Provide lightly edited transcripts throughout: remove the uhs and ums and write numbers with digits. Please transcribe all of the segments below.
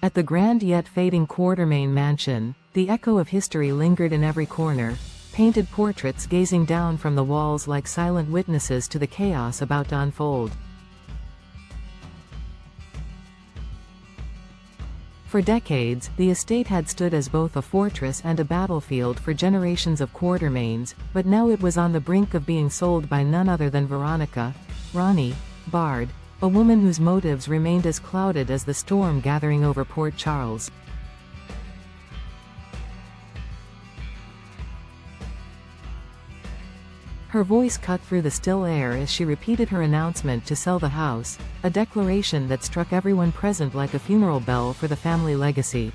At the grand yet fading Quartermaine mansion, the echo of history lingered in every corner, painted portraits gazing down from the walls like silent witnesses to the chaos about to unfold. For decades, the estate had stood as both a fortress and a battlefield for generations of Quartermaines, but now it was on the brink of being sold by none other than Veronica, Ronnie Bard, a woman whose motives remained as clouded as the storm gathering over Port Charles. Her voice cut through the still air as she repeated her announcement to sell the house, a declaration that struck everyone present like a funeral bell for the family legacy.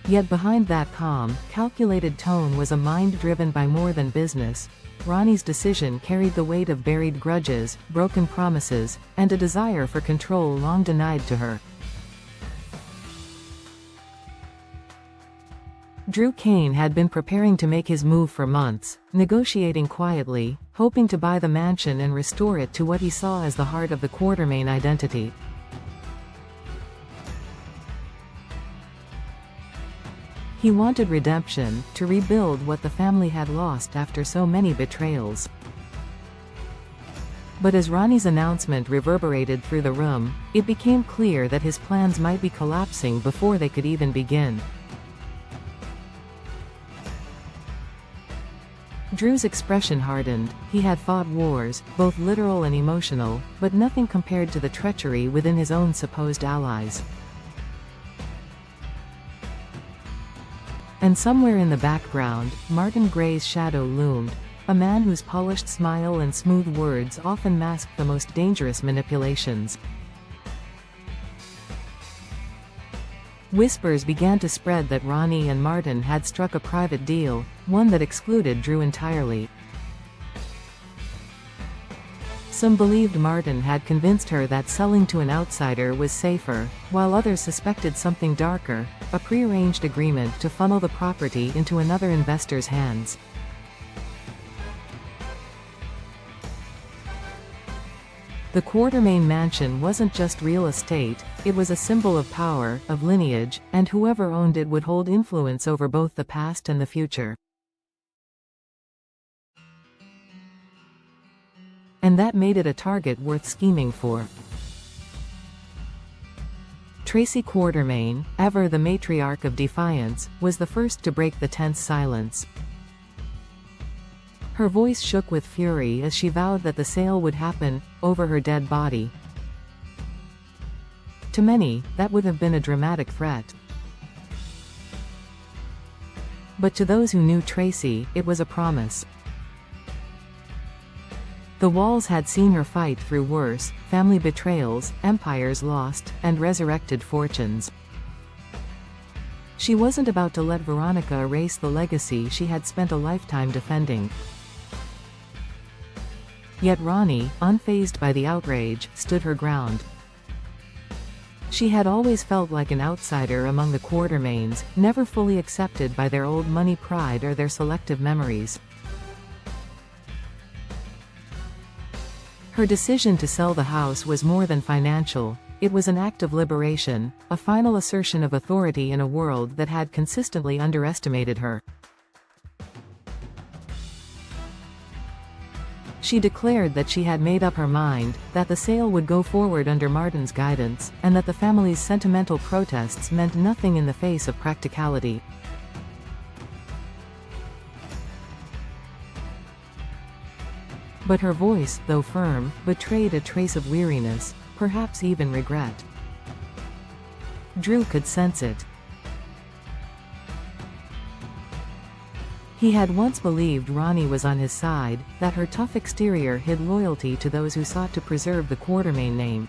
Yet behind that calm, calculated tone was a mind driven by more than business. Ronnie's decision carried the weight of buried grudges, broken promises, and a desire for control long denied to her. Drew Cain had been preparing to make his move for months, negotiating quietly, hoping to buy the mansion and restore it to what he saw as the heart of the Quartermaine identity. He wanted redemption, to rebuild what the family had lost after so many betrayals. But as Ronnie's announcement reverberated through the room, it became clear that his plans might be collapsing before they could even begin. Drew's expression hardened. He had fought wars, both literal and emotional, but nothing compared to the treachery within his own supposed allies. And somewhere in the background, Martin Gray's shadow loomed, a man whose polished smile and smooth words often masked the most dangerous manipulations. Whispers began to spread that Ronnie and Martin had struck a private deal, one that excluded Drew entirely. Some believed Martin had convinced her that selling to an outsider was safer, while others suspected something darker, a prearranged agreement to funnel the property into another investor's hands. The Quartermaine mansion wasn't just real estate, it was a symbol of power, of lineage, and whoever owned it would hold influence over both the past and the future. And that made it a target worth scheming for. Tracy Quartermaine, ever the matriarch of defiance, was the first to break the tense silence. Her voice shook with fury as she vowed that the sale would happen, over her dead body. To many, that would have been a dramatic threat. But to those who knew Tracy, it was a promise. The walls had seen her fight through worse, family betrayals, empires lost, and resurrected fortunes. She wasn't about to let Veronica erase the legacy she had spent a lifetime defending. Yet Ronnie, unfazed by the outrage, stood her ground. She had always felt like an outsider among the Quartermaines, never fully accepted by their old money pride or their selective memories. Her decision to sell the house was more than financial, it was an act of liberation, a final assertion of authority in a world that had consistently underestimated her. She declared that she had made up her mind, that the sale would go forward under Martin's guidance, and that the family's sentimental protests meant nothing in the face of practicality. But her voice, though firm, betrayed a trace of weariness, perhaps even regret. Drew could sense it. He had once believed Ronnie was on his side, that her tough exterior hid loyalty to those who sought to preserve the Quartermaine name.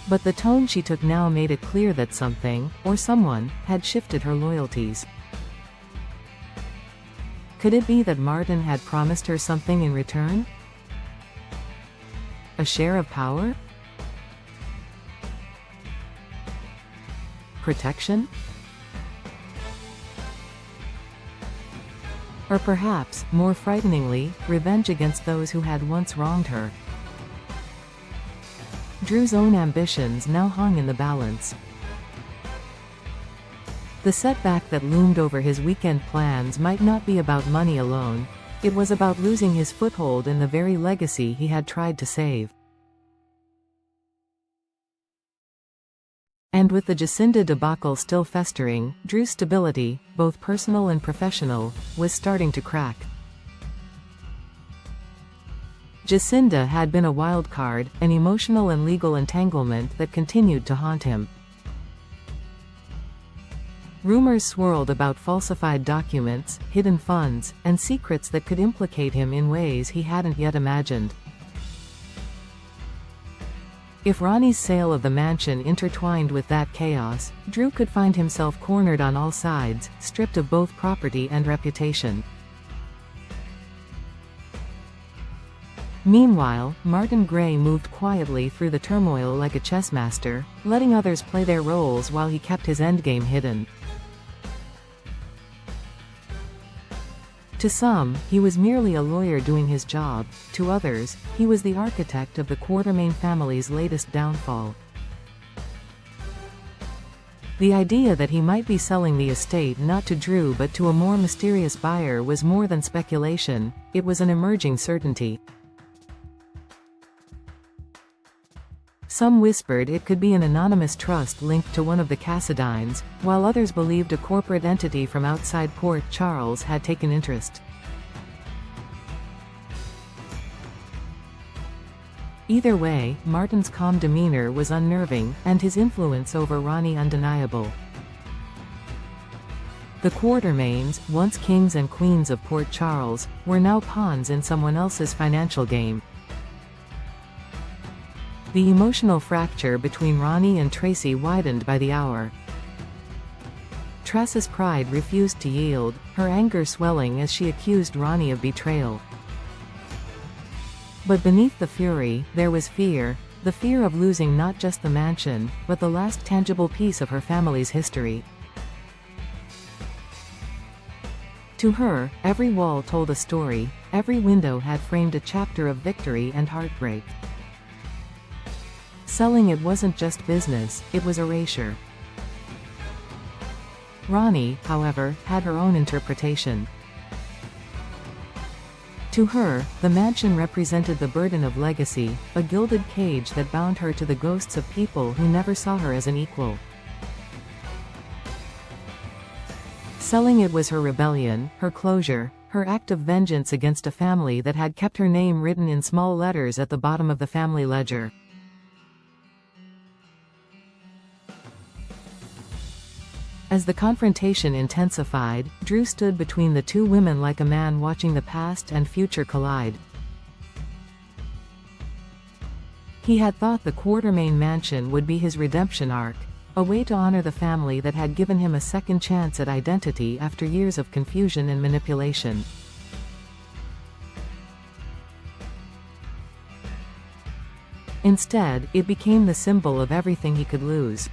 But the tone she took now made it clear that something, or someone, had shifted her loyalties. Could it be that Martin had promised her something in return? A share of power? Protection? Or perhaps, more frighteningly, revenge against those who had once wronged her. Drew's own ambitions now hung in the balance. The setback that loomed over his weekend plans might not be about money alone. It was about losing his foothold in the very legacy he had tried to save. And with the Jacinda debacle still festering, Drew's stability, both personal and professional, was starting to crack. Jacinda had been a wild card, an emotional and legal entanglement that continued to haunt him. Rumors swirled about falsified documents, hidden funds, and secrets that could implicate him in ways he hadn't yet imagined. If Ronnie's sale of the mansion intertwined with that chaos, Drew could find himself cornered on all sides, stripped of both property and reputation. Meanwhile, Martin Gray moved quietly through the turmoil like a chess master, letting others play their roles while he kept his endgame hidden. To some, he was merely a lawyer doing his job; to others, he was the architect of the Quartermaine family's latest downfall. The idea that he might be selling the estate not to Drew but to a more mysterious buyer was more than speculation, it was an emerging certainty. Some whispered it could be an anonymous trust linked to one of the Cassadines, while others believed a corporate entity from outside Port Charles had taken interest. Either way, Martin's calm demeanor was unnerving, and his influence over Ronnie undeniable. The Quartermaines, once kings and queens of Port Charles, were now pawns in someone else's financial game. The emotional fracture between Ronnie and Tracy widened by the hour. Tracy's pride refused to yield, her anger swelling as she accused Ronnie of betrayal. But beneath the fury, there was fear, the fear of losing not just the mansion, but the last tangible piece of her family's history. To her, every wall told a story, every window had framed a chapter of victory and heartbreak. Selling it wasn't just business, it was erasure. Ronnie, however, had her own interpretation. To her, the mansion represented the burden of legacy, a gilded cage that bound her to the ghosts of people who never saw her as an equal. Selling it was her rebellion, her closure, her act of vengeance against a family that had kept her name written in small letters at the bottom of the family ledger. As the confrontation intensified, Drew stood between the two women like a man watching the past and future collide. He had thought the Quartermaine mansion would be his redemption arc, a way to honor the family that had given him a second chance at identity after years of confusion and manipulation. Instead, it became the symbol of everything he could lose.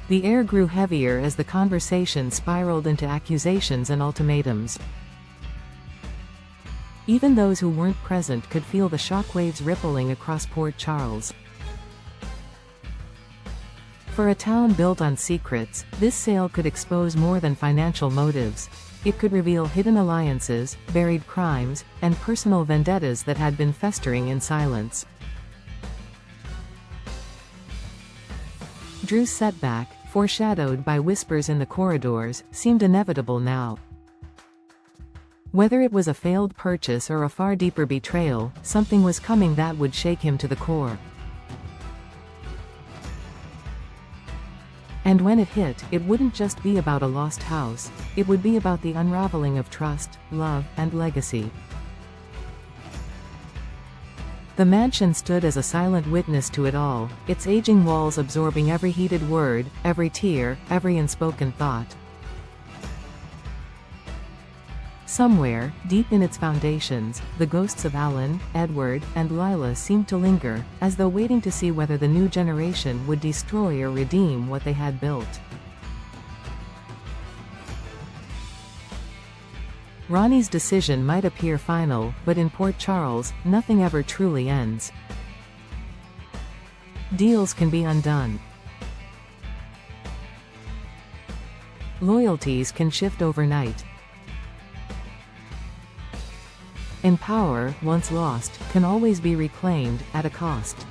The air grew heavier as the conversation spiraled into accusations and ultimatums. Even those who weren't present could feel the shockwaves rippling across Port Charles. For a town built on secrets, this sale could expose more than financial motives. It could reveal hidden alliances, buried crimes, and personal vendettas that had been festering in silence. Drew's setback, foreshadowed by whispers in the corridors, seemed inevitable now. Whether it was a failed purchase or a far deeper betrayal, something was coming that would shake him to the core. And when it hit, it wouldn't just be about a lost house, it would be about the unraveling of trust, love, and legacy. The mansion stood as a silent witness to it all, its aging walls absorbing every heated word, every tear, every unspoken thought. Somewhere, deep in its foundations, the ghosts of Alan, Edward, and Lila seemed to linger, as though waiting to see whether the new generation would destroy or redeem what they had built. Ronnie's decision might appear final, but in Port Charles, nothing ever truly ends. Deals can be undone. Loyalties can shift overnight. And power, once lost, can always be reclaimed, at a cost.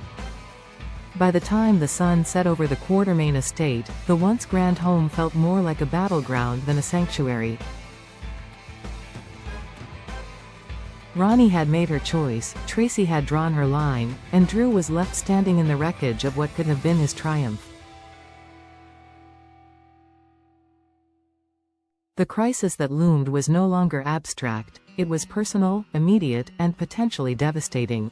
By the time the sun set over the Quartermaine estate, the once grand home felt more like a battleground than a sanctuary. Ronnie had made her choice, Tracy had drawn her line, and Drew was left standing in the wreckage of what could have been his triumph. The crisis that loomed was no longer abstract, it was personal, immediate, and potentially devastating.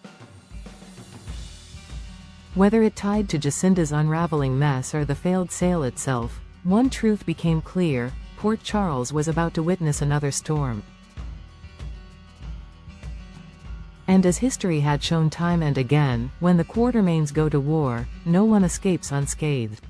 Whether it tied to Jacinda's unraveling mess or the failed sale itself, one truth became clear: Port Charles was about to witness another storm. And as history had shown time and again, when the Quartermaines go to war, no one escapes unscathed.